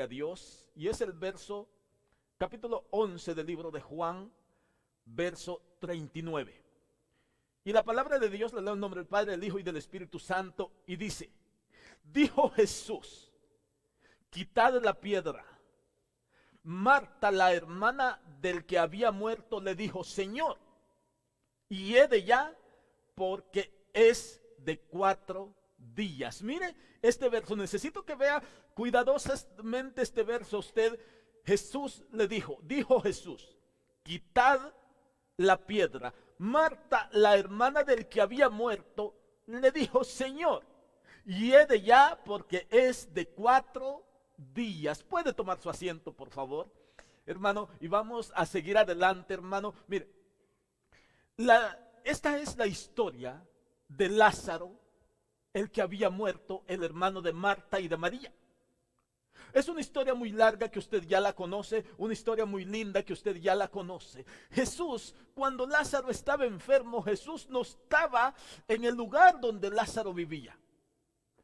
gloria a Dios, y es el verso, capítulo 11 del libro de Juan, verso 39. Y la palabra de Dios le da el nombre del Padre, del Hijo y del Espíritu Santo, y dice: dijo Jesús, quitad la piedra. Marta, la hermana del que había muerto, le dijo: Señor, y he de ya, porque es de 4 días. Mire este verso, necesito que vea cuidadosamente este verso usted. Jesús le dijo Jesús, quitad la piedra. Marta, la hermana del que había muerto, le dijo: Señor, y he de ya, porque es de 4 días. Puede tomar su asiento, por favor, hermano, y vamos a seguir adelante, hermano. Mire, esta es la historia de Lázaro, el que había muerto, el hermano de Marta y de María. Es una historia muy larga que usted ya la conoce, una historia muy linda que usted ya la conoce. Jesús, cuando Lázaro estaba enfermo, Jesús no estaba en el lugar donde Lázaro vivía.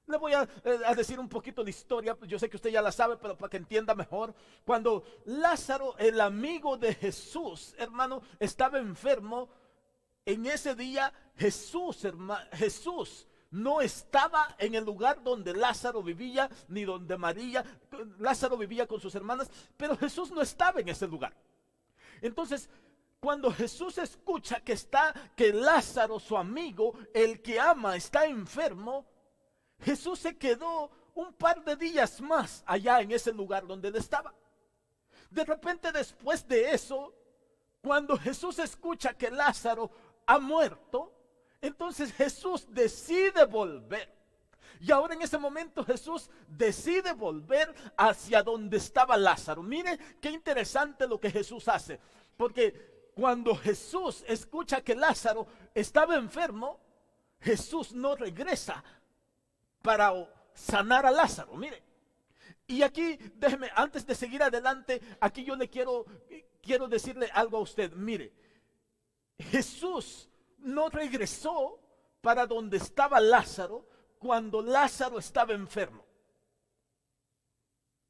Le voy a decir un poquito la historia, yo sé que usted ya la sabe, pero para que entienda mejor. Cuando Lázaro, el amigo de Jesús, hermano, estaba enfermo, en ese día Jesús no estaba en el lugar donde Lázaro vivía, ni donde María. Lázaro vivía con sus hermanas, pero Jesús no estaba en ese lugar. Entonces, cuando Jesús escucha que Lázaro, su amigo, el que ama, está enfermo, Jesús se quedó un par de días más allá en ese lugar donde él estaba. De repente, después de eso, cuando Jesús escucha que Lázaro ha muerto, entonces Jesús decide volver. Y ahora en ese momento Jesús decide volver hacia donde estaba Lázaro. Mire qué interesante lo que Jesús hace. Porque cuando Jesús escucha que Lázaro estaba enfermo, Jesús no regresa para sanar a Lázaro. Mire. Y aquí, déjeme, antes de seguir adelante, aquí yo le quiero decirle algo a usted. Mire, Jesús no regresó para donde estaba Lázaro cuando Lázaro estaba enfermo.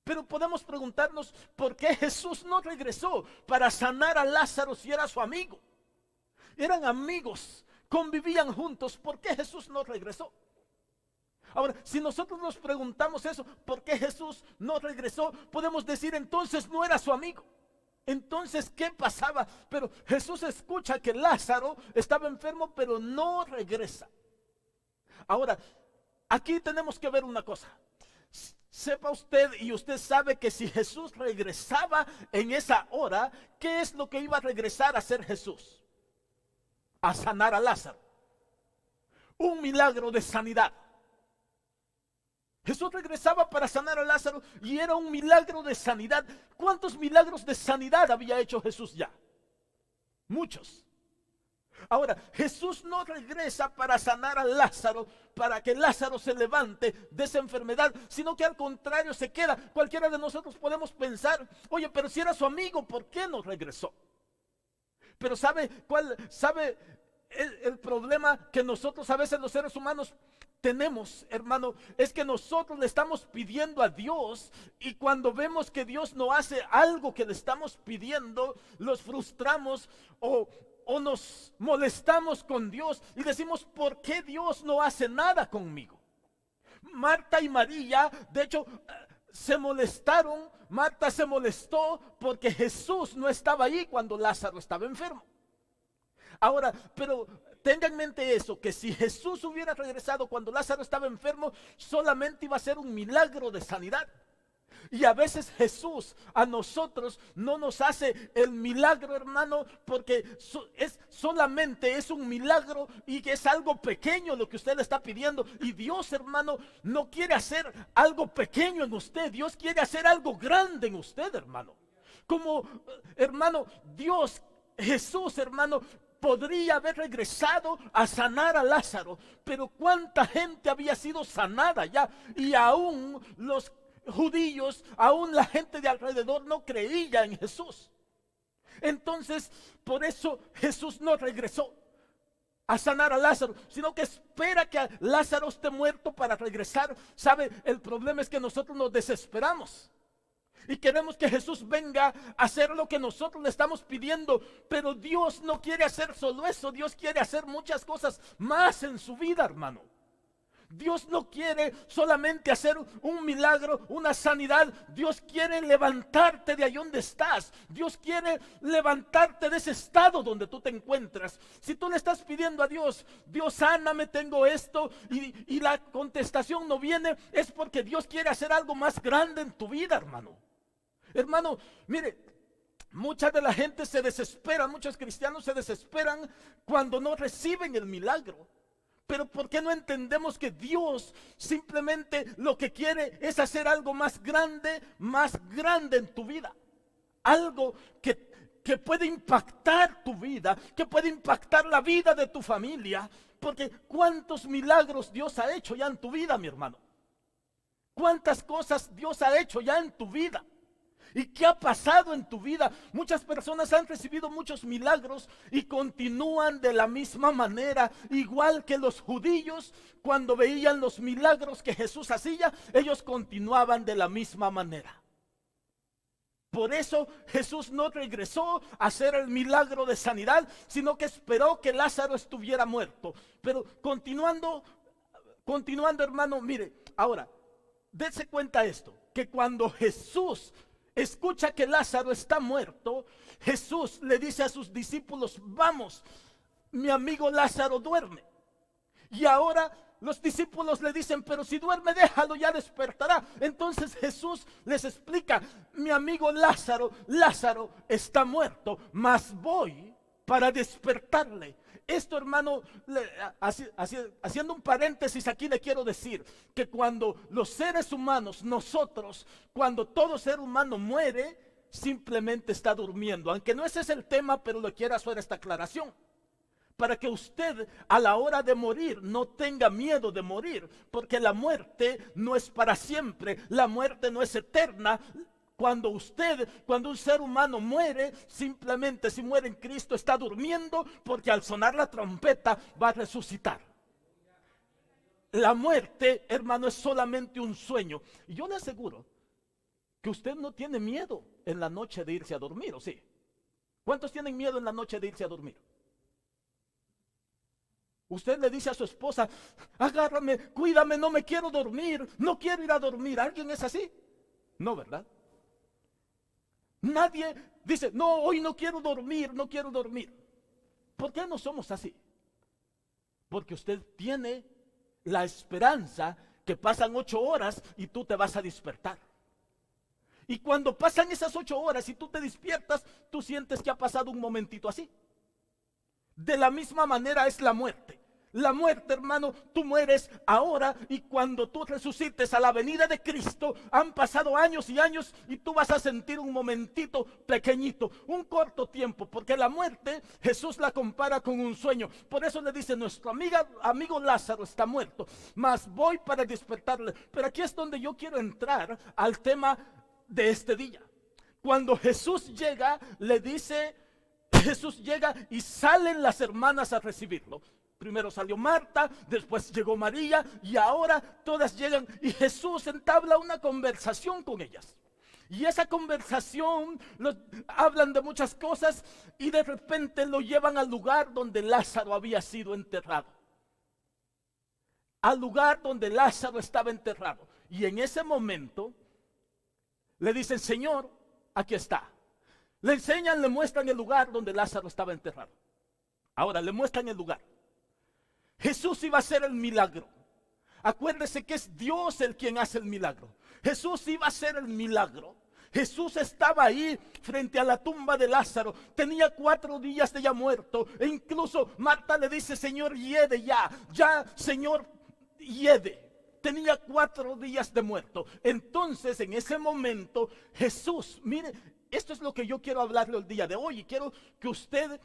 Pero podemos preguntarnos por qué Jesús no regresó para sanar a Lázaro si era su amigo. Eran amigos, convivían juntos. ¿Por qué Jesús no regresó? Ahora, si nosotros nos preguntamos eso, ¿por qué Jesús no regresó? Podemos decir, entonces no era su amigo. Entonces, ¿qué pasaba? Pero Jesús escucha que Lázaro estaba enfermo, pero no regresa. Ahora, aquí tenemos que ver una cosa. Sepa usted, y usted sabe que si Jesús regresaba en esa hora, ¿qué es lo que iba a regresar a hacer Jesús? A sanar a Lázaro. Un milagro de sanidad. Jesús regresaba para sanar a Lázaro y era un milagro de sanidad. ¿Cuántos milagros de sanidad había hecho Jesús ya? Muchos. Ahora, Jesús no regresa para sanar a Lázaro, para que Lázaro se levante de esa enfermedad, sino que al contrario se queda. Cualquiera de nosotros podemos pensar, oye, pero si era su amigo, ¿por qué no regresó? Pero ¿sabe el problema que nosotros a veces los seres humanos tenemos, hermano? Es que nosotros le estamos pidiendo a Dios y cuando vemos que Dios no hace algo que le estamos pidiendo, los frustramos o nos molestamos con Dios y decimos, ¿por qué Dios no hace nada conmigo? Marta y María, de hecho, se molestaron. Marta se molestó porque Jesús no estaba ahí cuando Lázaro estaba enfermo. Ahora, pero tenga en mente eso, que si Jesús hubiera regresado cuando Lázaro estaba enfermo, solamente iba a ser un milagro de sanidad. Y a veces Jesús a nosotros no nos hace el milagro, hermano, porque solamente es un milagro y que es algo pequeño lo que usted le está pidiendo. Y Dios, hermano, no quiere hacer algo pequeño en usted. Dios quiere hacer algo grande en usted, hermano. Como, hermano, Jesús, hermano, podría haber regresado a sanar a Lázaro, pero cuánta gente había sido sanada ya, y aún los judíos, aún la gente de alrededor no creía en Jesús. Entonces, por eso Jesús no regresó a sanar a Lázaro, sino que espera que Lázaro esté muerto para regresar. ¿Sabe? El problema es que nosotros nos desesperamos. Y queremos que Jesús venga a hacer lo que nosotros le estamos pidiendo. Pero Dios no quiere hacer solo eso. Dios quiere hacer muchas cosas más en su vida, hermano. Dios no quiere solamente hacer un milagro, una sanidad. Dios quiere levantarte de ahí donde estás. Dios quiere levantarte de ese estado donde tú te encuentras. Si tú le estás pidiendo a Dios, Dios, sáname, tengo esto, y la contestación no viene, es porque Dios quiere hacer algo más grande en tu vida, hermano. Hermano, mire, mucha de la gente se desespera, muchos cristianos se desesperan cuando no reciben el milagro. Pero ¿por qué no entendemos que Dios simplemente lo que quiere es hacer algo más grande en tu vida? Algo que puede impactar tu vida, que puede impactar la vida de tu familia. Porque ¿cuántos milagros Dios ha hecho ya en tu vida, mi hermano? ¿Cuántas cosas Dios ha hecho ya en tu vida? ¿Y qué ha pasado en tu vida? Muchas personas han recibido muchos milagros y continúan de la misma manera, igual que los judíos cuando veían los milagros que Jesús hacía, ellos continuaban de la misma manera. Por eso Jesús no regresó a hacer el milagro de sanidad, sino que esperó que Lázaro estuviera muerto. Pero continuando, hermano, mire, ahora, dése cuenta esto, que cuando Jesús escucha que Lázaro está muerto, Jesús le dice a sus discípulos: vamos, mi amigo Lázaro duerme. Y ahora los discípulos le dicen: pero si duerme, déjalo, ya despertará. Entonces Jesús les explica: mi amigo Lázaro está muerto, mas voy para despertarle. Esto, hermano, haciendo un paréntesis aquí, le quiero decir que cuando los seres humanos, nosotros, cuando todo ser humano muere, simplemente está durmiendo. Aunque no ese es el tema, pero le quiero hacer esta aclaración, para que usted a la hora de morir no tenga miedo de morir, porque la muerte no es para siempre, la muerte no es eterna. Cuando un ser humano muere, simplemente, si muere en Cristo, está durmiendo, porque al sonar la trompeta va a resucitar. La muerte, hermano, es solamente un sueño. Y yo le aseguro que usted no tiene miedo en la noche de irse a dormir, ¿o sí? ¿Cuántos tienen miedo en la noche de irse a dormir? Usted le dice a su esposa: agárrame, cuídame, no me quiero dormir, no quiero ir a dormir. ¿Alguien es así? No, ¿verdad? Nadie dice: no, hoy no quiero dormir, no quiero dormir. ¿Por qué no somos así? Porque usted tiene la esperanza que pasan 8 horas y tú te vas a despertar. Y cuando pasan esas 8 horas y tú te despiertas, tú sientes que ha pasado un momentito así. De la misma manera es la muerte. La muerte, hermano, tú mueres ahora, y cuando tú resucites a la venida de Cristo, han pasado años y años, y tú vas a sentir un momentito pequeñito, un corto tiempo, porque la muerte Jesús la compara con un sueño. Por eso le dice: nuestro amigo Lázaro está muerto, mas voy para despertarle. Pero aquí es donde yo quiero entrar al tema de este día. Cuando Jesús llega, Jesús llega y salen las hermanas a recibirlo. Primero salió Marta, después llegó María, y ahora todas llegan, y Jesús entabla una conversación con ellas. Y esa conversación hablan de muchas cosas, y de repente lo llevan al lugar donde Lázaro había sido enterrado. Al lugar donde Lázaro estaba enterrado. Y en ese momento le dicen: Señor, aquí está. Le enseñan, le muestran el lugar donde Lázaro estaba enterrado. Ahora le muestran el lugar. Jesús iba a hacer el milagro. Acuérdese que es Dios el quien hace el milagro. Jesús iba a hacer el milagro. Jesús estaba ahí frente a la tumba de Lázaro. Tenía 4 días de ya muerto. E incluso Marta le dice: Señor, hiede ya. Ya, Señor, hiede. Tenía 4 días de muerto. Entonces, en ese momento, Jesús, mire, esto es lo que yo quiero hablarle el día de hoy. Y quiero que usted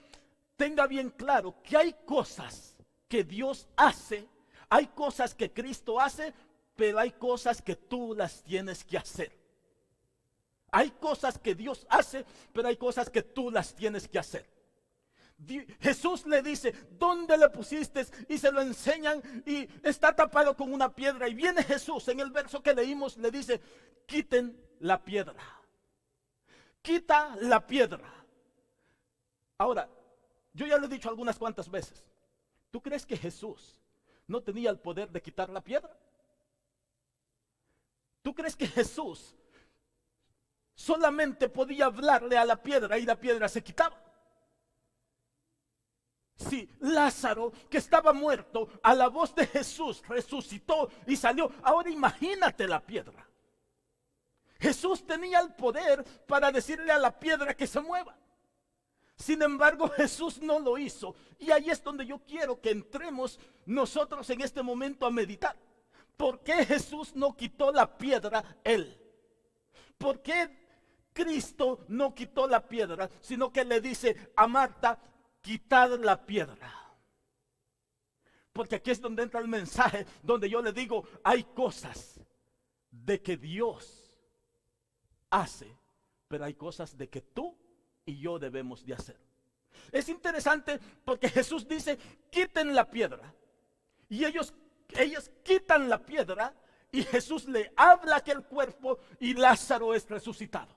tenga bien claro que hay cosas que Dios hace, hay cosas que Cristo hace, pero hay cosas que tú las tienes que hacer. Hay cosas que Dios hace, pero hay cosas que tú las tienes que hacer. Jesús le dice: ¿dónde le pusiste? Y se lo enseñan, y está tapado con una piedra. Y viene Jesús, en el verso que leímos, le dice: quiten la piedra. quita la piedra. Ahora, yo ya lo he dicho algunas cuantas veces. ¿Tú crees que Jesús no tenía el poder de quitar la piedra? ¿Tú crees que Jesús solamente podía hablarle a la piedra y la piedra se quitaba? Si Lázaro, que estaba muerto, a la voz de Jesús resucitó y salió, ahora imagínate la piedra. Jesús tenía el poder para decirle a la piedra que se mueva. Sin embargo, Jesús no lo hizo. Y ahí es donde yo quiero que entremos nosotros en este momento a meditar. ¿Por qué Jesús no quitó la piedra él? ¿Por qué Cristo no quitó la piedra, sino que le dice a Marta, quitad la piedra? Porque aquí es donde entra el mensaje, donde yo le digo, hay cosas de que Dios hace, pero hay cosas de que tú y yo debemos de hacer. Es interesante porque Jesús dice, quiten la piedra. Y ellos quitan la piedra y Jesús le habla a aquel cuerpo y Lázaro es resucitado.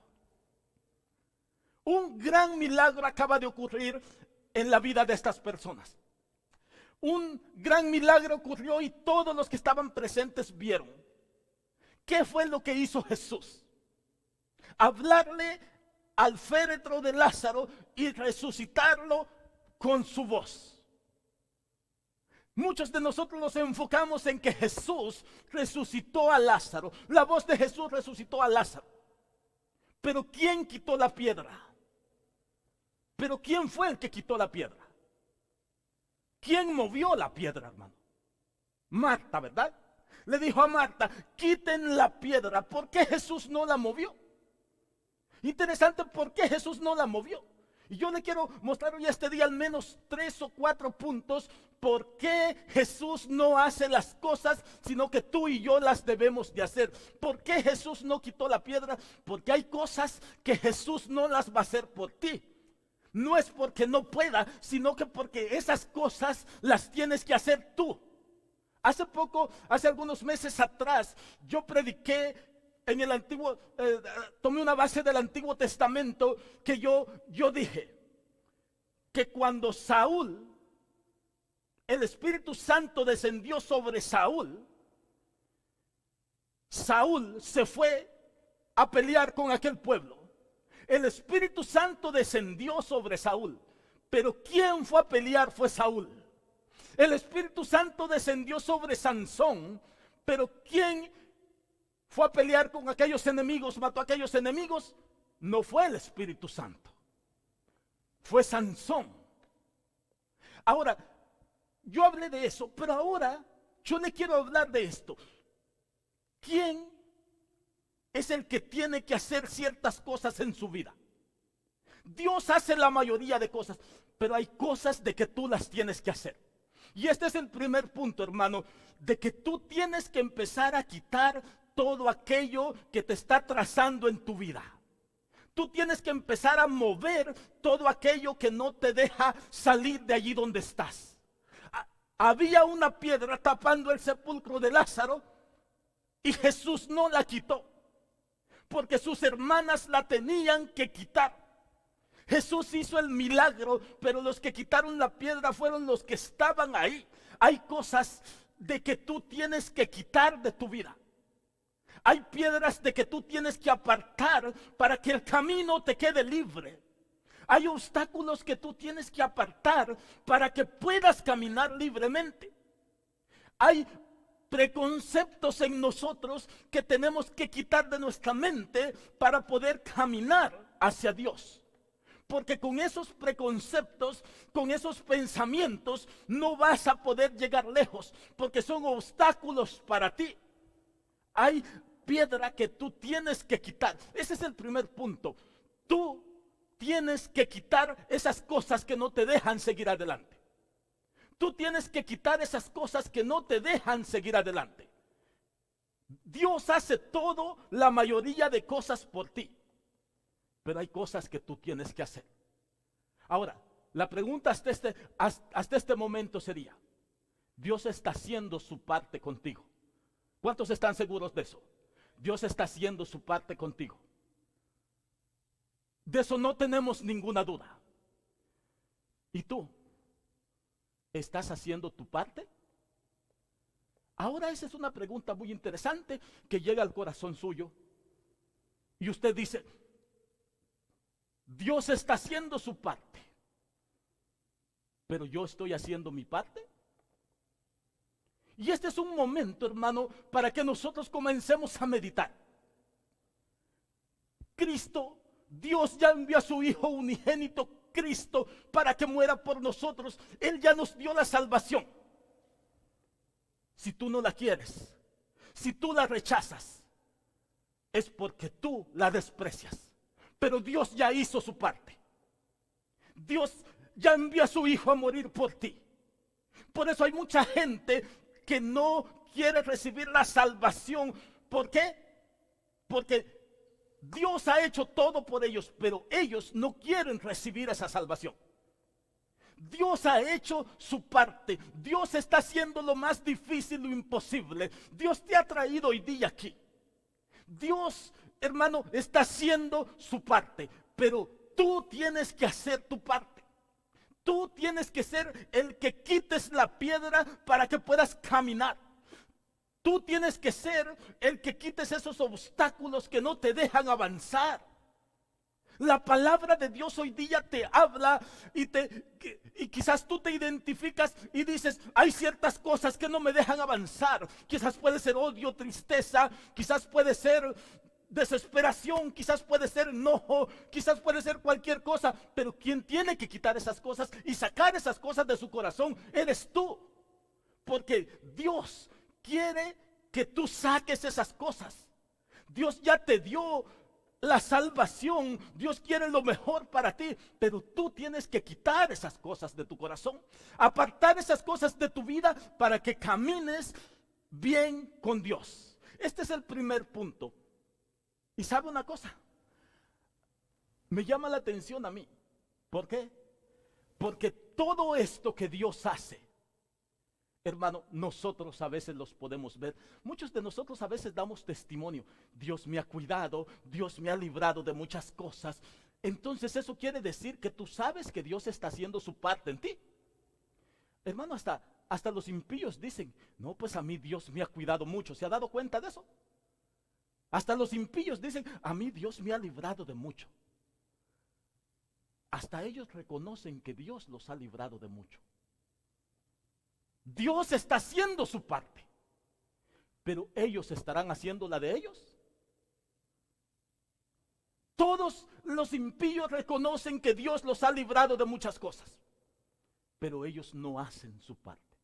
Un gran milagro acaba de ocurrir en la vida de estas personas. Un gran milagro ocurrió y todos los que estaban presentes vieron. ¿Qué fue lo que hizo Jesús? Hablarle al féretro de Lázaro y resucitarlo con su voz. Muchos de nosotros nos enfocamos en que Jesús resucitó a Lázaro. La voz de Jesús resucitó a Lázaro. Pero ¿quién quitó la piedra? Pero ¿quién fue el que quitó la piedra? ¿Quién movió la piedra, hermano? Marta, ¿verdad? Le dijo a Marta, quiten la piedra. ¿Por qué Jesús no la movió? Interesante, ¿por qué Jesús no la movió? Y yo le quiero mostrar hoy este día al menos 3 o 4 puntos por qué Jesús no hace las cosas, sino que tú y yo las debemos de hacer. ¿Por qué Jesús no quitó la piedra? Porque hay cosas que Jesús no las va a hacer por ti. No es porque no pueda, sino que porque esas cosas las tienes que hacer tú. Hace algunos meses atrás, yo prediqué en el antiguo, tomé una base del Antiguo Testamento que yo dije que cuando Saúl, el Espíritu Santo descendió sobre Saúl, Saúl se fue a pelear con aquel pueblo. El Espíritu Santo descendió sobre Saúl, pero ¿quién fue a pelear? Fue Saúl. El Espíritu Santo descendió sobre Sansón, pero ¿quién fue a pelear con aquellos enemigos, mató a aquellos enemigos? No fue el Espíritu Santo, fue Sansón. Ahora, yo hablé de eso, pero ahora yo le quiero hablar de esto. ¿Quién es el que tiene que hacer ciertas cosas en su vida? Dios hace la mayoría de cosas, pero hay cosas de que tú las tienes que hacer. Y este es el primer punto, hermano, de que tú tienes que empezar a quitar todo aquello que te está trazando en tu vida. Tú tienes que empezar a mover todo aquello que no te deja salir de allí donde estás. Había una piedra tapando el sepulcro de Lázaro y Jesús no la quitó, porque sus hermanas la tenían que quitar. Jesús hizo el milagro, pero los que quitaron la piedra fueron los que estaban ahí. Hay cosas de que tú tienes que quitar de tu vida. Hay piedras de que tú tienes que apartar para que el camino te quede libre. Hay obstáculos que tú tienes que apartar para que puedas caminar libremente. Hay preconceptos en nosotros que tenemos que quitar de nuestra mente para poder caminar hacia Dios. Porque con esos preconceptos, con esos pensamientos, no vas a poder llegar lejos, porque son obstáculos para ti. Hay piedra que tú tienes que quitar. Ese es el primer punto. Tú tienes que quitar esas cosas que no te dejan seguir adelante. Tú tienes que quitar esas cosas que no te dejan seguir adelante. Dios hace todo, la mayoría de cosas por ti. Pero hay cosas que tú tienes que hacer. Ahora, la pregunta hasta este momento sería, Dios está haciendo su parte contigo. ¿Cuántos están seguros de eso? Dios está haciendo su parte contigo. De eso no tenemos ninguna duda. ¿Y tú? ¿Estás haciendo tu parte? Ahora esa es una pregunta muy interesante que llega al corazón suyo. Y usted dice, Dios está haciendo su parte, pero yo estoy haciendo mi parte. Y este es un momento, hermano, para que nosotros comencemos a meditar. Cristo, Dios ya envió a su Hijo unigénito, Cristo, para que muera por nosotros. Él ya nos dio la salvación. Si tú no la quieres, si tú la rechazas, es porque tú la desprecias. Pero Dios ya hizo su parte. Dios ya envió a su Hijo a morir por ti. Por eso hay mucha gente que no quiere recibir la salvación. ¿Por qué? Porque Dios ha hecho todo por ellos, pero ellos no quieren recibir esa salvación. Dios ha hecho su parte. Dios está haciendo lo más difícil, lo imposible. Dios te ha traído hoy día aquí. Dios, hermano, está haciendo su parte, pero tú tienes que hacer tu parte. Tú tienes que ser el que quites la piedra para que puedas caminar. Tú tienes que ser el que quites esos obstáculos que no te dejan avanzar. La palabra de Dios hoy día te habla y quizás tú te identificas y dices, hay ciertas cosas que no me dejan avanzar. Quizás puede ser odio, tristeza, quizás puede ser desesperación, quizás puede ser enojo, quizás puede ser cualquier cosa. Pero quien tiene que quitar esas cosas y sacar esas cosas de su corazón eres tú. Porque Dios quiere que tú saques esas cosas. Dios ya te dio la salvación. Dios quiere lo mejor para ti, pero tú tienes que quitar esas cosas de tu corazón, apartar esas cosas de tu vida para que camines bien con Dios. Este es el primer punto. Y sabe una cosa, me llama la atención a mí. ¿Por qué? Porque todo esto que Dios hace, hermano, nosotros a veces los podemos ver. Muchos de nosotros a veces damos testimonio. Dios me ha cuidado, Dios me ha librado de muchas cosas. Entonces eso quiere decir que tú sabes que Dios está haciendo su parte en ti. Hermano, hasta los impíos dicen, no, pues a mí Dios me ha cuidado mucho. ¿Se ha dado cuenta de eso? Hasta los impíos dicen, a mí Dios me ha librado de mucho. Hasta ellos reconocen que Dios los ha librado de mucho. Dios está haciendo su parte, pero ellos estarán haciendo la de ellos. Todos los impíos reconocen que Dios los ha librado de muchas cosas, pero ellos no hacen su parte.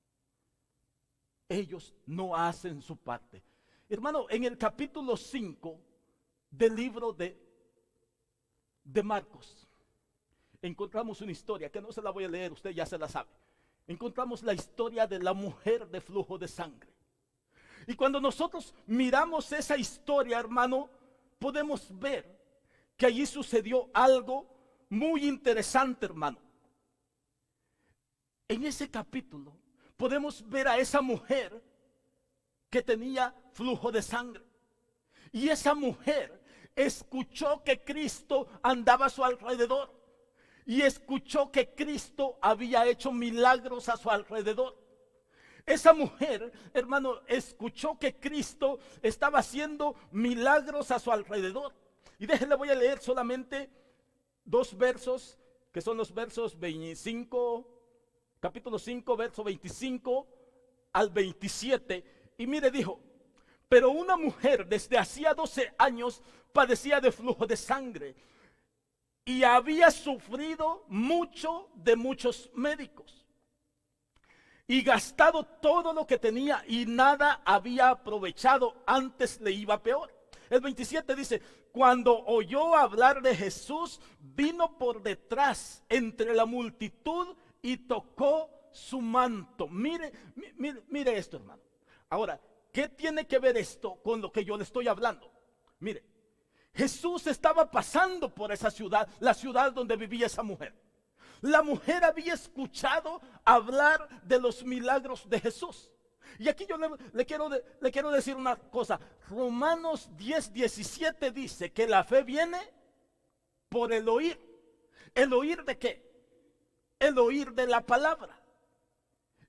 Ellos no hacen su parte. Hermano, en el capítulo 5 del libro de Marcos, encontramos una historia que no se la voy a leer, usted ya se la sabe. Encontramos la historia de la mujer de flujo de sangre. Y cuando nosotros miramos esa historia, hermano, podemos ver que allí sucedió algo muy interesante, hermano. En ese capítulo podemos ver a esa mujer que tenía flujo de sangre. Y esa mujer escuchó que Cristo andaba a su alrededor. Y escuchó que Cristo había hecho milagros a su alrededor. Esa mujer, hermano, escuchó que Cristo estaba haciendo milagros a su alrededor. Y déjenle, voy a leer solamente 2 versos, que son los versos 25, capítulo 5, verso 25 al 27. Y mire, dijo, pero una mujer desde hacía 12 años padecía de flujo de sangre y había sufrido mucho de muchos médicos y gastado todo lo que tenía y nada había aprovechado, antes le iba peor. El 27 dice, cuando oyó hablar de Jesús, vino por detrás entre la multitud y tocó su manto. Mire esto, hermano. Ahora, ¿qué tiene que ver esto con lo que yo le estoy hablando? Mire, Jesús estaba pasando por esa ciudad, la ciudad donde vivía esa mujer. La mujer había escuchado hablar de los milagros de Jesús. Y aquí yo le quiero decir una cosa. Romanos 10:17 dice que la fe viene por el oír. ¿El oír de qué? El oír de la palabra.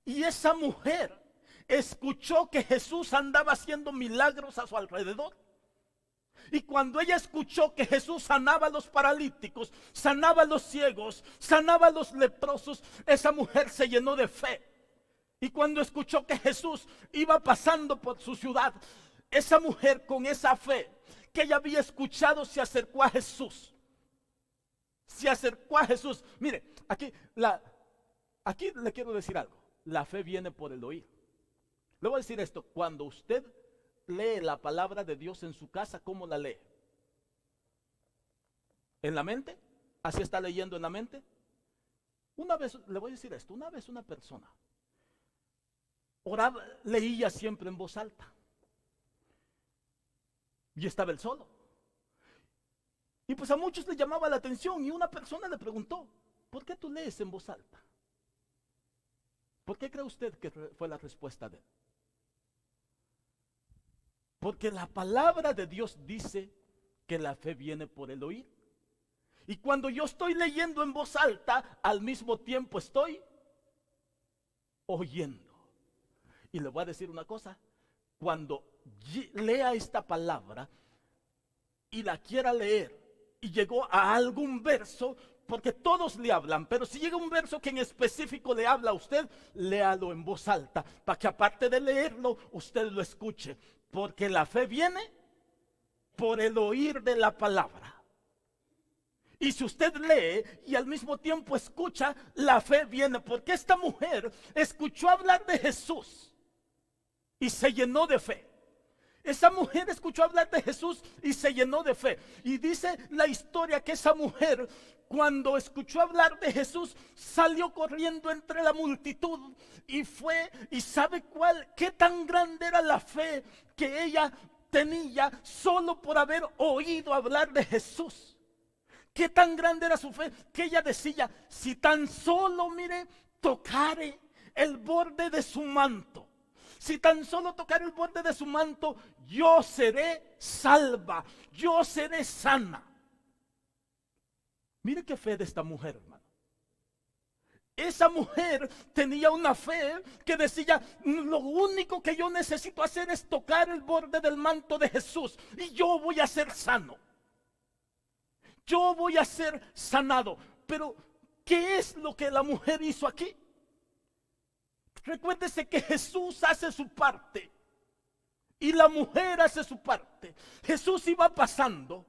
Y esa mujer escuchó que Jesús andaba haciendo milagros a su alrededor. Y cuando ella escuchó que Jesús sanaba a los paralíticos, sanaba a los ciegos, sanaba a los leprosos, esa mujer se llenó de fe. Y cuando escuchó que Jesús iba pasando por su ciudad, esa mujer con esa fe que ella había escuchado se acercó a Jesús. Se acercó a Jesús. Mire, aquí le quiero decir algo. La fe viene por el oír. Le voy a decir esto. Cuando usted lee la palabra de Dios en su casa, ¿cómo la lee? ¿En la mente? ¿Así está leyendo en la mente? Una vez, le voy a decir esto, una vez una persona oraba, leía siempre en voz alta. Y estaba él solo. Y pues a muchos le llamaba la atención y una persona le preguntó, ¿por qué tú lees en voz alta? ¿Por qué cree usted que fue la respuesta de él? Porque la palabra de Dios dice que la fe viene por el oír. Y cuando yo estoy leyendo en voz alta, al mismo tiempo estoy oyendo. Y le voy a decir una cosa, cuando lea esta palabra y la quiera leer y llegó a algún verso, porque todos le hablan, pero si llega un verso que en específico le habla a usted, léalo en voz alta, para que aparte de leerlo, usted lo escuche. Porque la fe viene por el oír de la palabra. Y si usted lee y al mismo tiempo escucha, la fe viene. Porque esta mujer escuchó hablar de Jesús y se llenó de fe. Esa mujer escuchó hablar de Jesús y se llenó de fe. Y dice la historia que esa mujer, cuando escuchó hablar de Jesús, salió corriendo entre la multitud y fue, y sabe qué tan grande era la fe que ella tenía solo por haber oído hablar de Jesús. Qué tan grande era su fe que ella decía, si tan solo, mire, tocare el borde de su manto. Si tan solo tocar el borde de su manto, yo seré salva, yo seré sana. Mire qué fe de esta mujer, hermano. Esa mujer tenía una fe que decía, lo único que yo necesito hacer es tocar el borde del manto de Jesús y yo voy a ser sano. Yo voy a ser sanado. Pero, ¿qué es lo que la mujer hizo aquí? Recuérdese que Jesús hace su parte y la mujer hace su parte. Jesús iba pasando.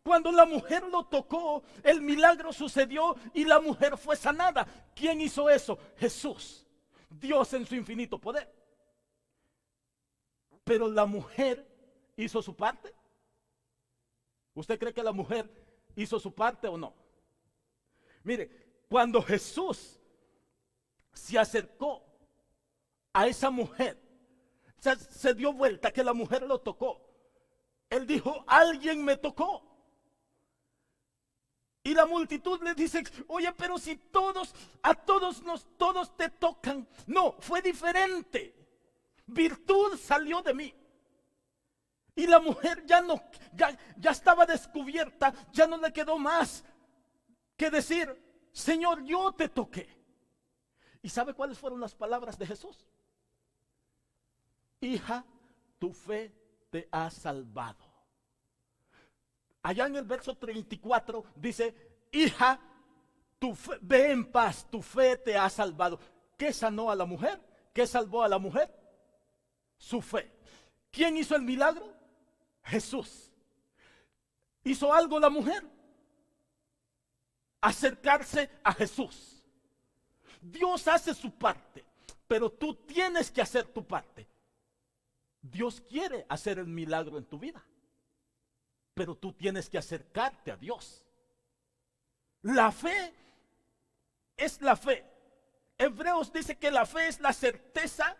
Cuando la mujer lo tocó, el milagro sucedió y la mujer fue sanada. ¿Quién hizo eso? Jesús, Dios en su infinito poder. Pero la mujer hizo su parte. ¿Usted cree que la mujer hizo su parte o no? Mire, cuando Jesús se acercó a esa mujer, se dio vuelta que la mujer lo tocó. Él dijo, alguien me tocó. Y la multitud le dice, oye, pero si todos te tocan. No, fue diferente. Virtud salió de mí. Y la mujer ya estaba descubierta, ya no le quedó más que decir, Señor, yo te toqué. ¿Y sabe cuáles fueron las palabras de Jesús? Hija, tu fe te ha salvado. Allá en el verso 34 dice, hija, ve en paz, tu fe te ha salvado. ¿Qué sanó a la mujer? ¿Qué salvó a la mujer? Su fe. ¿Quién hizo el milagro? Jesús. ¿Hizo algo la mujer? Acercarse a Jesús. Dios hace su parte, pero tú tienes que hacer tu parte. Dios quiere hacer el milagro en tu vida, pero tú tienes que acercarte a Dios. La fe es la fe. Hebreos dice que la fe es la certeza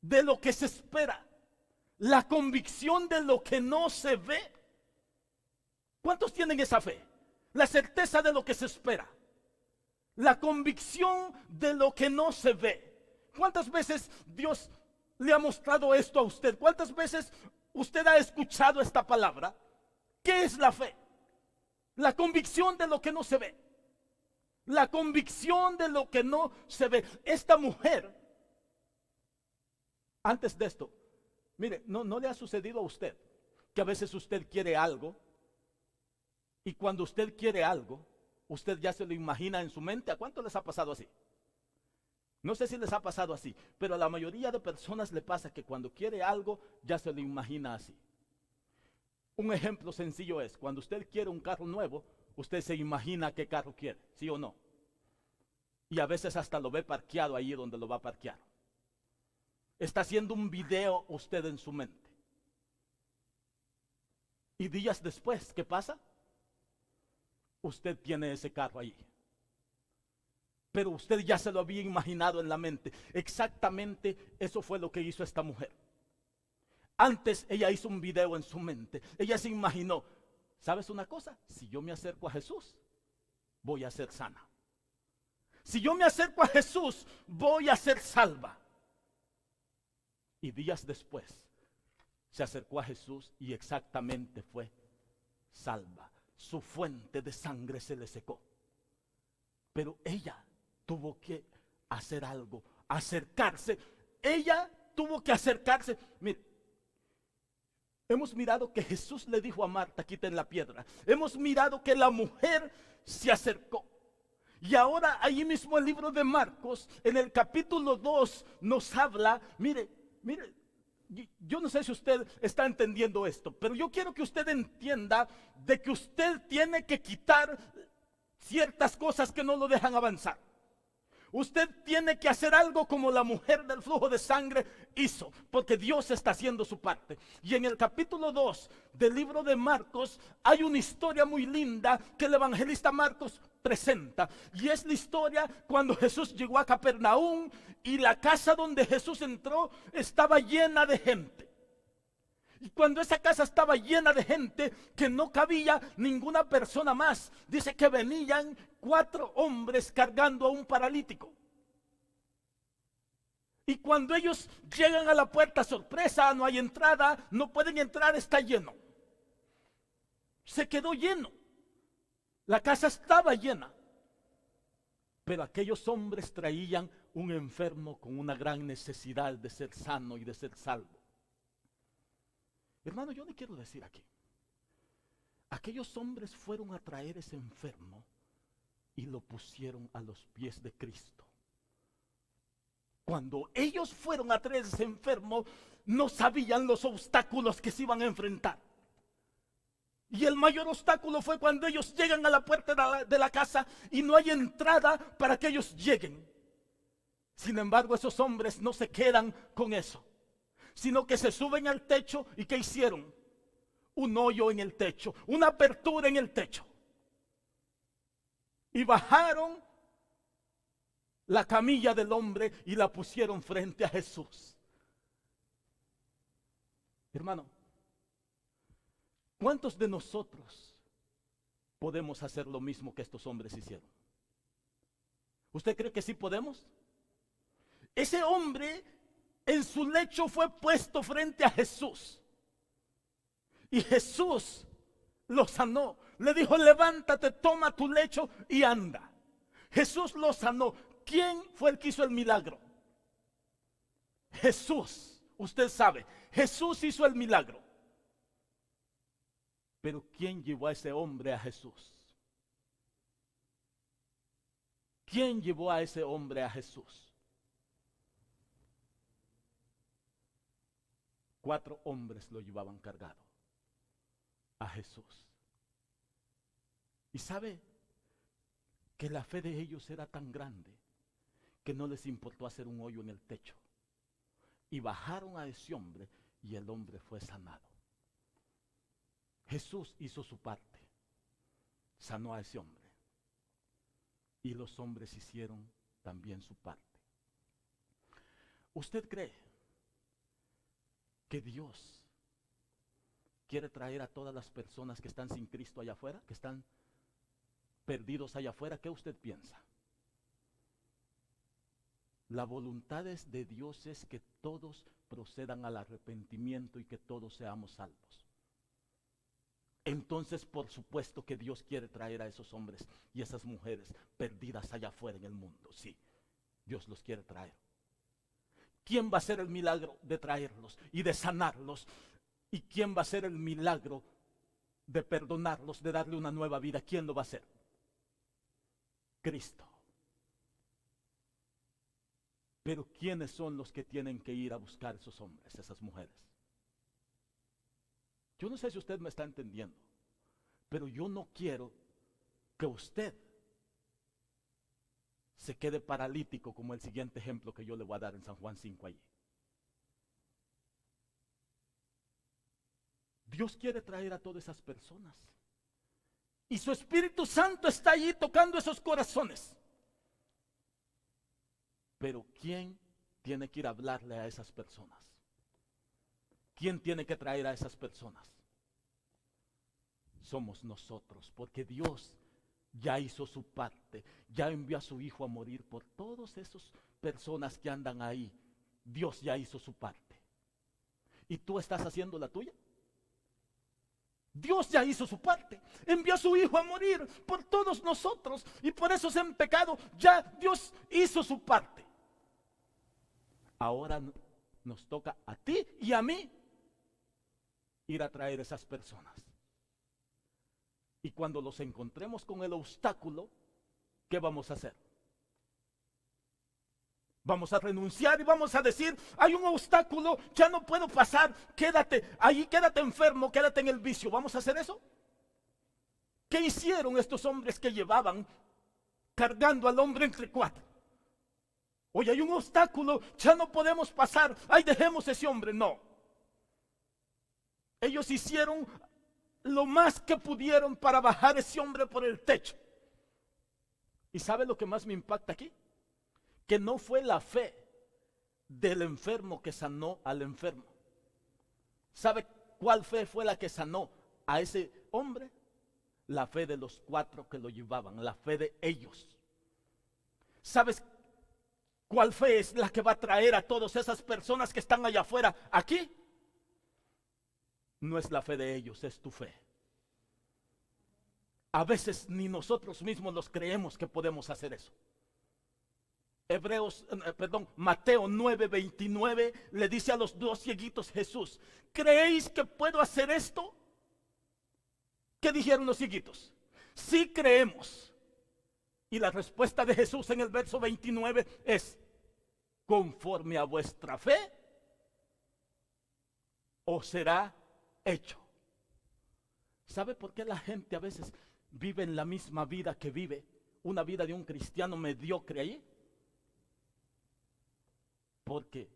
de lo que se espera, la convicción de lo que no se ve. ¿Cuántos tienen esa fe? La certeza de lo que se espera, la convicción de lo que no se ve. ¿Cuántas veces Dios le ha mostrado esto a usted? ¿Cuántas veces usted ha escuchado esta palabra? ¿Qué es la fe? La convicción de lo que no se ve. La convicción de lo que no se ve. Esta mujer, antes de esto, mire, no le ha sucedido a usted que a veces usted quiere algo y cuando usted quiere algo, usted ya se lo imagina en su mente. ¿A cuánto les ha pasado así? No sé si les ha pasado así, pero a la mayoría de personas le pasa que cuando quiere algo ya se lo imagina así. Un ejemplo sencillo es, cuando usted quiere un carro nuevo, usted se imagina qué carro quiere, ¿sí o no? Y a veces hasta lo ve parqueado ahí donde lo va a parquear. Está haciendo un video usted en su mente. Y días después, ¿qué pasa? Usted tiene ese carro ahí. Pero usted ya se lo había imaginado en la mente. Exactamente eso fue lo que hizo esta mujer. Antes ella hizo un video en su mente. Ella se imaginó, ¿sabes una cosa? Si yo me acerco a Jesús, voy a ser sana. Si yo me acerco a Jesús, voy a ser salva. Y días después se acercó a Jesús y exactamente fue salva. Su fuente de sangre se le secó. Pero ella tuvo que hacer algo, acercarse. Ella tuvo que acercarse. Mire, hemos mirado que Jesús le dijo a Marta, quiten la piedra. Hemos mirado que la mujer se acercó. Y ahora ahí mismo el libro de Marcos, en el capítulo 2, nos habla, mire, yo no sé si usted está entendiendo esto, pero yo quiero que usted entienda de que usted tiene que quitar ciertas cosas que no lo dejan avanzar. Usted tiene que hacer algo como la mujer del flujo de sangre hizo, porque Dios está haciendo su parte. Y en el capítulo 2 del libro de Marcos hay una historia muy linda que el evangelista Marcos presenta. Y es la historia cuando Jesús llegó a Capernaum y la casa donde Jesús entró estaba llena de gente. Y cuando esa casa estaba llena de gente, que no cabía ninguna persona más, dice que venían 4 hombres cargando a un paralítico. Y cuando ellos llegan a la puerta, sorpresa, no hay entrada, no pueden entrar, está lleno. Se quedó lleno. La casa estaba llena. Pero aquellos hombres traían un enfermo con una gran necesidad de ser sano y de ser salvo. Hermano, yo le quiero decir aquí, aquellos hombres fueron a traer ese enfermo y lo pusieron a los pies de Cristo. Cuando ellos fueron a traer ese enfermo, no sabían los obstáculos que se iban a enfrentar. Y el mayor obstáculo fue cuando ellos llegan a la puerta de la casa y no hay entrada para que ellos lleguen. Sin embargo, esos hombres no se quedan con eso, sino que se suben al techo y ¿qué hicieron? Un hoyo en el techo, una apertura en el techo. Y bajaron la camilla del hombre y la pusieron frente a Jesús. Hermano, ¿cuántos de nosotros podemos hacer lo mismo que estos hombres hicieron? ¿Usted cree que sí podemos? Ese hombre en su lecho fue puesto frente a Jesús. Y Jesús lo sanó. Le dijo, levántate, toma tu lecho y anda. Jesús lo sanó. ¿Quién fue el que hizo el milagro? Jesús. Usted sabe, Jesús hizo el milagro. Pero ¿quién llevó a ese hombre a Jesús? ¿Quién llevó a ese hombre a Jesús? 4 hombres lo llevaban cargado a Jesús. Y sabe que la fe de ellos era tan grande que no les importó hacer un hoyo en el techo. Y bajaron a ese hombre y el hombre fue sanado. Jesús hizo su parte, sanó a ese hombre. Y los hombres hicieron también su parte. ¿Usted cree que Dios quiere traer a todas las personas que están sin Cristo allá afuera, que están perdidos allá afuera? ¿Qué usted piensa? La voluntad de Dios es que todos procedan al arrepentimiento y que todos seamos salvos. entonces por supuesto que Dios quiere traer a esos hombres y esas mujeres perdidas allá afuera en el mundo. Sí, Dios los quiere traer. ¿Quién va a hacer el milagro de traerlos y de sanarlos? ¿Y quién va a hacer el milagro de perdonarlos, de darle una nueva vida? ¿Quién lo va a hacer? Cristo. Pero ¿quiénes son los que tienen que ir a buscar esos hombres, esas mujeres? Yo no sé si usted me está entendiendo, pero yo no quiero que usted se quede paralítico como el siguiente ejemplo que yo le voy a dar en San Juan 5 allí. Dios quiere traer a todas esas personas. Y su Espíritu Santo está allí tocando esos corazones. Pero ¿quién tiene que ir a hablarle a esas personas? ¿Quién tiene que traer a esas personas? Somos nosotros, porque Dios ya hizo su parte, ya envió a su Hijo a morir por todas esas personas que andan ahí. Dios ya hizo su parte. ¿Y tú estás haciendo la tuya? Dios ya hizo su parte, envió a su Hijo a morir por todos nosotros y por esos en pecado. Ya Dios hizo su parte. Ahora nos toca a ti y a mí ir a traer esas personas. Y cuando los encontremos con el obstáculo, ¿qué vamos a hacer? Vamos a renunciar y vamos a decir: hay un obstáculo, ya no puedo pasar, quédate ahí, quédate enfermo, quédate en el vicio. ¿Vamos a hacer eso? ¿Qué hicieron estos hombres que llevaban cargando al hombre entre cuatro? Oye, hay un obstáculo, ya no podemos pasar, ay, dejemos ese hombre. No. Ellos hicieron lo más que pudieron para bajar ese hombre por el techo. ¿Y sabe lo que más me impacta aquí? Que no fue la fe del enfermo que sanó al enfermo. ¿Sabe cuál fe fue la que sanó a ese hombre? La fe de los cuatro que lo llevaban, la fe de ellos. ¿Sabes cuál fe es la que va a traer a todas esas personas que están allá afuera aquí? No es la fe de ellos, es tu fe. A veces ni nosotros mismos los creemos que podemos hacer eso. Mateo 9:29 le dice a los dos cieguitos Jesús: ¿creéis que puedo hacer esto? ¿Qué dijeron los cieguitos? Sí creemos. Y la respuesta de Jesús en el verso 29 es: conforme a vuestra fe os será hecho. ¿Sabe por qué la gente a veces vive en la misma vida que vive una vida de un cristiano mediocre ahí? Porque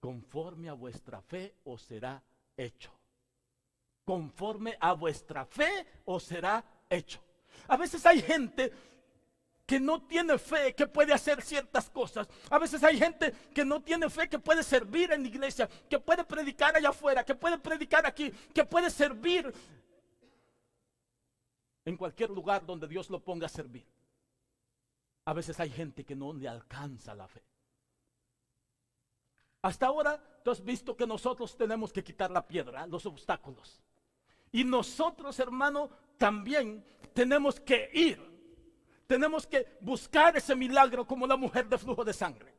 conforme a vuestra fe os será hecho. Conforme a vuestra fe os será hecho. A veces hay gente que no tiene fe que puede hacer ciertas cosas. A veces hay gente que no tiene fe que puede servir en la iglesia, que puede predicar allá afuera, que puede predicar aquí, que puede servir en cualquier lugar donde Dios lo ponga a servir. A veces hay gente que no le alcanza la fe. Hasta ahora tú has visto que nosotros tenemos que quitar la piedra, los obstáculos. Y nosotros, hermano, también tenemos que ir. Tenemos que buscar ese milagro como la mujer de flujo de sangre.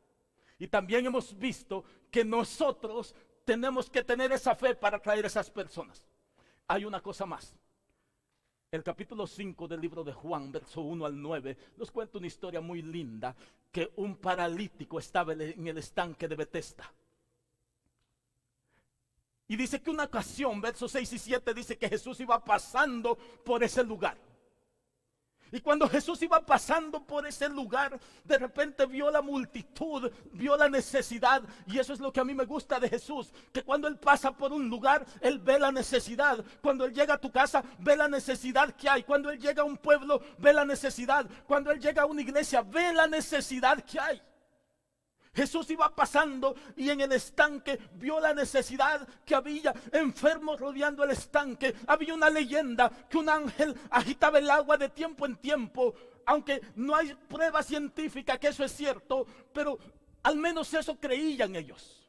Y también hemos visto que nosotros tenemos que tener esa fe para traer a esas personas. Hay una cosa más. El capítulo 5 del libro de Juan, verso 1 al 9, nos cuenta una historia muy linda, que un paralítico estaba en el estanque de Betesda. Y dice que una ocasión, versos 6 y 7, dice que Jesús iba pasando por ese lugar. Y cuando Jesús iba pasando por ese lugar, de repente vio la multitud, vio la necesidad. Y eso es lo que a mí me gusta de Jesús, que cuando Él pasa por un lugar, Él ve la necesidad. Cuando Él llega a tu casa, ve la necesidad que hay. Cuando Él llega a un pueblo, ve la necesidad. Cuando Él llega a una iglesia, ve la necesidad que hay. Jesús iba pasando y en el estanque vio la necesidad que había, enfermos rodeando el estanque. Había una leyenda que un ángel agitaba el agua de tiempo en tiempo, aunque no hay prueba científica que eso es cierto, pero al menos eso creían ellos.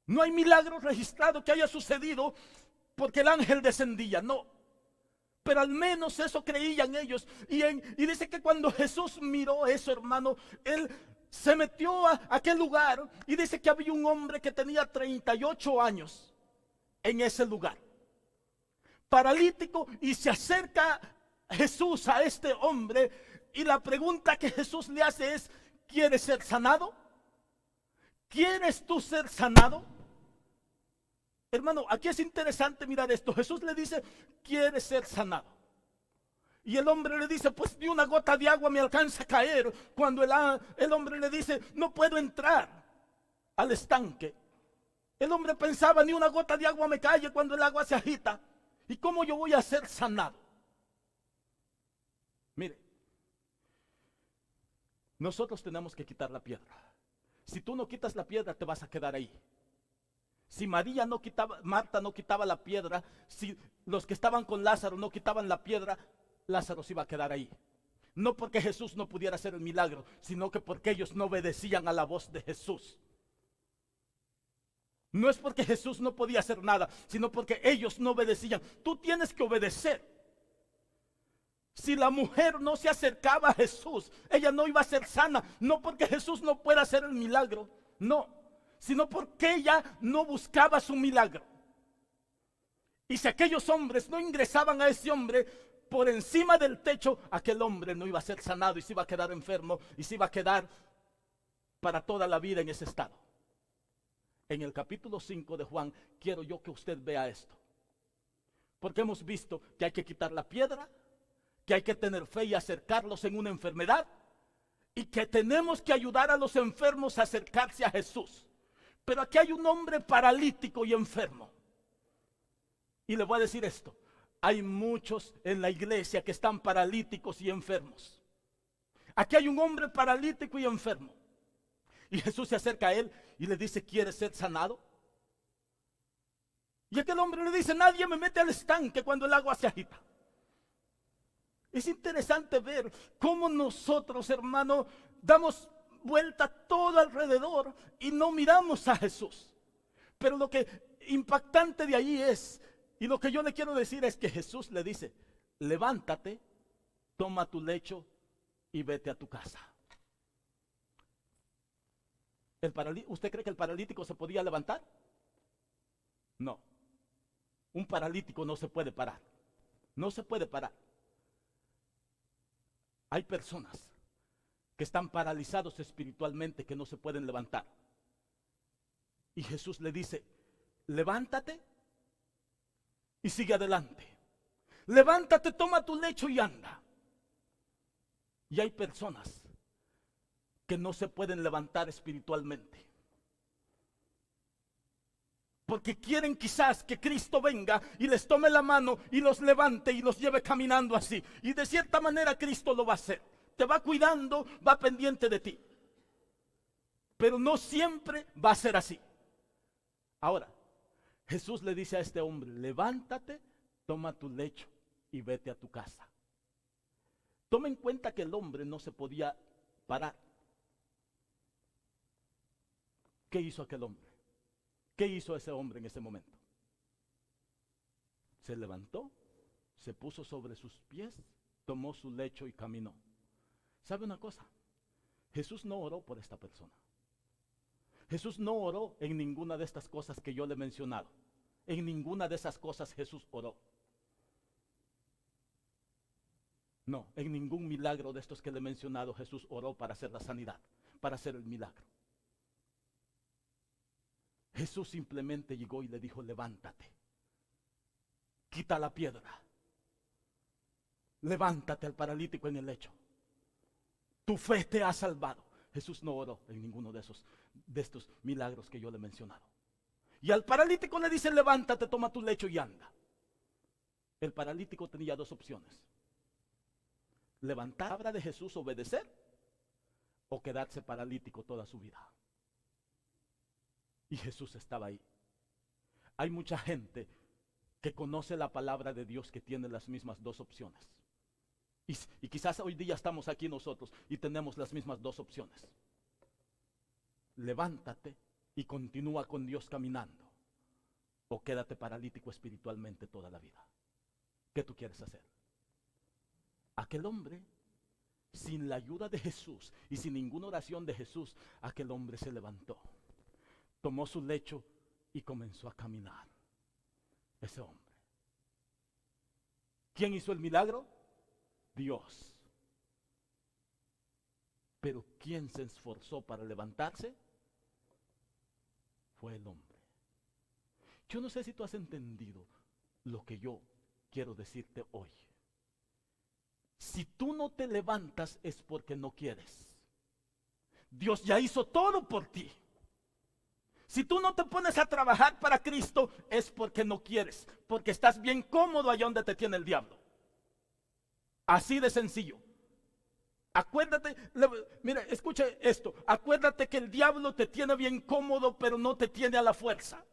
No hay milagro registrado que haya sucedido, porque el ángel descendía, no. Pero al menos eso creían ellos. Y dice que cuando Jesús miró eso, hermano, él se metió a aquel lugar y dice que había un hombre que tenía 38 años en ese lugar, paralítico, y se acerca Jesús a este hombre y la pregunta que Jesús le hace es: ¿quieres ser sanado? ¿Quieres tú ser sanado? Hermano, aquí es interesante mirar esto. Jesús le dice: ¿quieres ser sanado? Y el hombre le dice: pues ni una gota de agua me alcanza a caer. Cuando el hombre le dice: no puedo entrar al estanque. El hombre pensaba: ni una gota de agua me cae cuando el agua se agita. ¿Y cómo yo voy a ser sanado? Mire, nosotros tenemos que quitar la piedra. Si tú no quitas la piedra, te vas a quedar ahí. Si Marta no quitaba la piedra, si los que estaban con Lázaro no quitaban la piedra, Lázaro se iba a quedar ahí. No porque Jesús no pudiera hacer el milagro, sino que porque ellos no obedecían a la voz de Jesús. No es porque Jesús no podía hacer nada, sino porque ellos no obedecían. Tú tienes que obedecer. Si la mujer no se acercaba a Jesús, ella no iba a ser sana. No porque Jesús no pueda hacer el milagro, no, sino porque ella no buscaba su milagro. Y si aquellos hombres no ingresaban a ese hombre por encima del techo, aquel hombre no iba a ser sanado y se iba a quedar enfermo y se iba a quedar para toda la vida en ese estado. En el capítulo 5 de Juan, quiero yo que usted vea esto. Porque hemos visto que hay que quitar la piedra, que hay que tener fe y acercarlos en una enfermedad, y que tenemos que ayudar a los enfermos a acercarse a Jesús. Pero aquí hay un hombre paralítico y enfermo. Y le voy a decir esto: hay muchos en la iglesia que están paralíticos y enfermos. Aquí hay un hombre paralítico y enfermo. Y Jesús se acerca a él y le dice: ¿quieres ser sanado? Y aquel hombre le dice: nadie me mete al estanque cuando el agua se agita. Es interesante ver cómo nosotros, hermano, damos vuelta todo alrededor y no miramos a Jesús. Pero lo que impactante de ahí es, y lo que yo le quiero decir es que Jesús le dice: levántate, toma tu lecho y vete a tu casa. ¿Usted cree que el paralítico se podía levantar? No. Un paralítico no se puede parar. No se puede parar. Hay personas que están paralizados espiritualmente, que no se pueden levantar. Y Jesús le dice: levántate y sigue adelante. Levántate, toma tu lecho y anda. Y hay personas que no se pueden levantar espiritualmente, porque quieren quizás que Cristo venga y les tome la mano y los levante y los lleve caminando así. Y de cierta manera Cristo lo va a hacer. Te va cuidando, va pendiente de ti. Pero no siempre va a ser así. Ahora, Jesús le dice a este hombre: levántate, toma tu lecho y vete a tu casa. Toma en cuenta que el hombre no se podía parar. ¿Qué hizo aquel hombre? ¿Qué hizo ese hombre en ese momento? Se levantó, se puso sobre sus pies, tomó su lecho y caminó. ¿Sabe una cosa? Jesús no oró por esta persona. Jesús no oró en ninguna de estas cosas que yo le he mencionado. En ninguna de esas cosas Jesús oró. No, en ningún milagro de estos que le he mencionado Jesús oró para hacer la sanidad, para hacer el milagro. Jesús simplemente llegó y le dijo: levántate, quita la piedra, levántate al paralítico en el lecho, tu fe te ha salvado. Jesús no oró en ninguno de estos milagros que yo le he mencionado. Y al paralítico le dice: levántate, toma tu lecho y anda. El paralítico tenía dos opciones: levantar la palabra de Jesús, obedecer, o quedarse paralítico toda su vida. Y Jesús estaba ahí. Hay mucha gente que conoce la palabra de Dios que tiene las mismas dos opciones. Y quizás hoy día estamos aquí nosotros y tenemos las mismas dos opciones. Levántate y continúa con Dios caminando. o quédate paralítico espiritualmente toda la vida. ¿Qué tú quieres hacer? Aquel hombre, sin la ayuda de Jesús y sin ninguna oración de Jesús, aquel hombre se levantó, tomó su lecho y comenzó a caminar. Ese hombre. ¿Quién hizo el milagro? Dios. Pero ¿quién se esforzó para levantarse? Fue el hombre. Yo no sé si tú has entendido lo que yo quiero decirte hoy. Si tú no te levantas es porque no quieres. Dios ya hizo todo por ti. Si tú no te pones a trabajar para Cristo es porque no quieres, porque estás bien cómodo allá donde te tiene el diablo. Así de sencillo. Acuérdate, mira, escucha esto. Acuérdate que el diablo te tiene bien cómodo, pero no te tiene a la fuerza.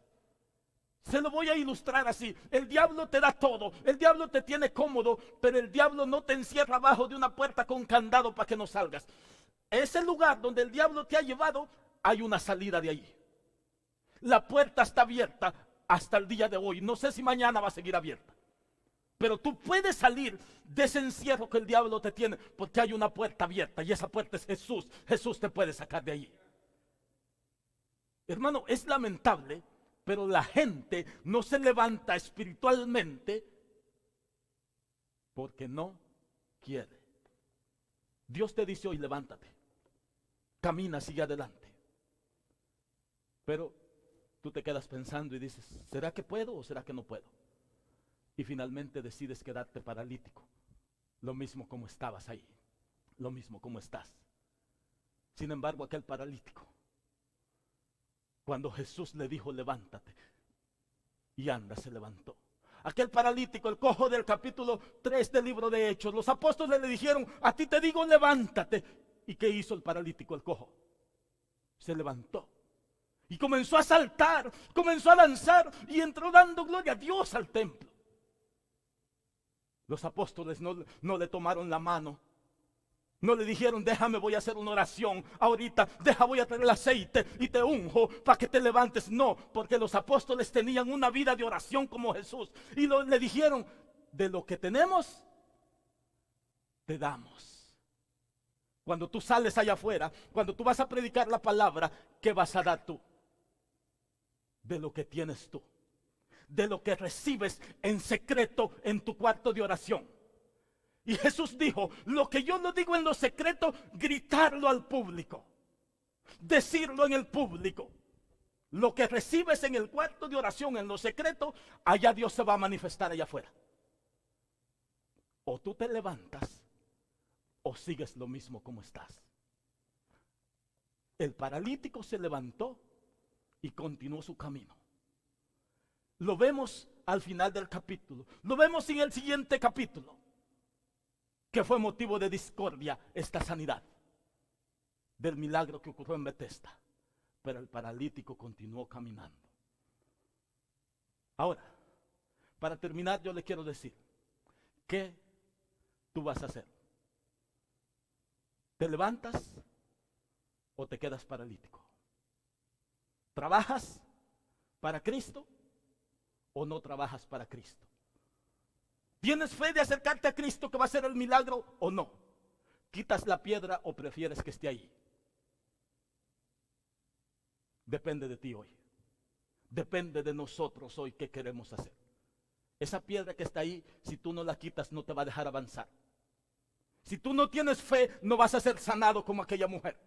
Se lo voy a ilustrar así. El diablo te da todo. El diablo te tiene cómodo, pero el diablo no te encierra abajo de una puerta con candado para que no salgas. Ese lugar donde el diablo te ha llevado, hay una salida de ahí. La puerta está abierta hasta el día de hoy. No sé si mañana va a seguir abierta. Pero tú puedes salir de ese encierro que el diablo te tiene, porque hay una puerta abierta y esa puerta es Jesús. Jesús te puede sacar de allí. Hermano, es lamentable, pero la gente no se levanta espiritualmente porque no quiere. Dios te dice hoy, levántate, camina, sigue adelante. Pero tú te quedas pensando y dices, ¿será que puedo o será que no puedo? Y finalmente decides quedarte paralítico. Lo mismo como estabas ahí. Lo mismo como estás. Sin embargo, aquel paralítico, cuando Jesús le dijo, levántate y anda, se levantó. Aquel paralítico, el cojo del capítulo 3 del libro de Hechos, los apóstoles le dijeron, a ti te digo, levántate. ¿Y qué hizo el paralítico, el cojo? Se levantó. Y comenzó a saltar, comenzó a danzar y entró dando gloria a Dios al templo. Los apóstoles no le tomaron la mano. No le dijeron, déjame, voy a hacer una oración ahorita, voy a traer el aceite y te unjo para que te levantes. No, porque los apóstoles tenían una vida de oración como Jesús. Y le dijeron, de lo que tenemos, te damos. Cuando tú sales allá afuera, cuando tú vas a predicar la palabra, ¿qué vas a dar tú? De lo que tienes tú. De lo que recibes en secreto en tu cuarto de oración. Y Jesús dijo, lo que yo no digo en lo secreto, gritarlo al público, decirlo en el público. Lo que recibes en el cuarto de oración, en lo secreto, allá Dios se va a manifestar allá afuera. O tú te levantas o sigues lo mismo como estás. El paralítico se levantó y continuó su camino. Lo vemos al final del capítulo. Lo vemos en el siguiente capítulo. Que fue motivo de discordia esta sanidad. Del milagro que ocurrió en Betesda. Pero el paralítico continuó caminando. Ahora, para terminar, yo le quiero decir. ¿Qué tú vas a hacer? ¿Te levantas o te quedas paralítico? ¿Trabajas para Cristo o no trabajas para Cristo? ¿Tienes fe de acercarte a Cristo que va a hacer el milagro o no? ¿Quitas la piedra o prefieres que esté ahí? Depende de ti hoy. Depende de nosotros hoy qué queremos hacer. Esa piedra que está ahí, si tú no la quitas, no te va a dejar avanzar. Si tú no tienes fe, no vas a ser sanado como aquella mujer.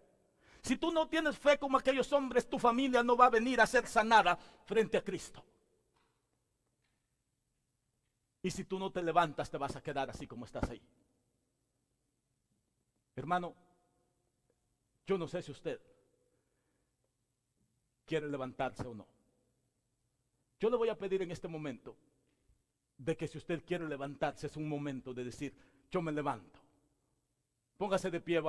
Si tú no tienes fe como aquellos hombres, tu familia no va a venir a ser sanada frente a Cristo. Y si tú no te levantas, te vas a quedar así como estás ahí. Hermano, yo no sé si usted quiere levantarse o no. Yo le voy a pedir en este momento de que si usted quiere levantarse, es un momento de decir, yo me levanto. Póngase de pie.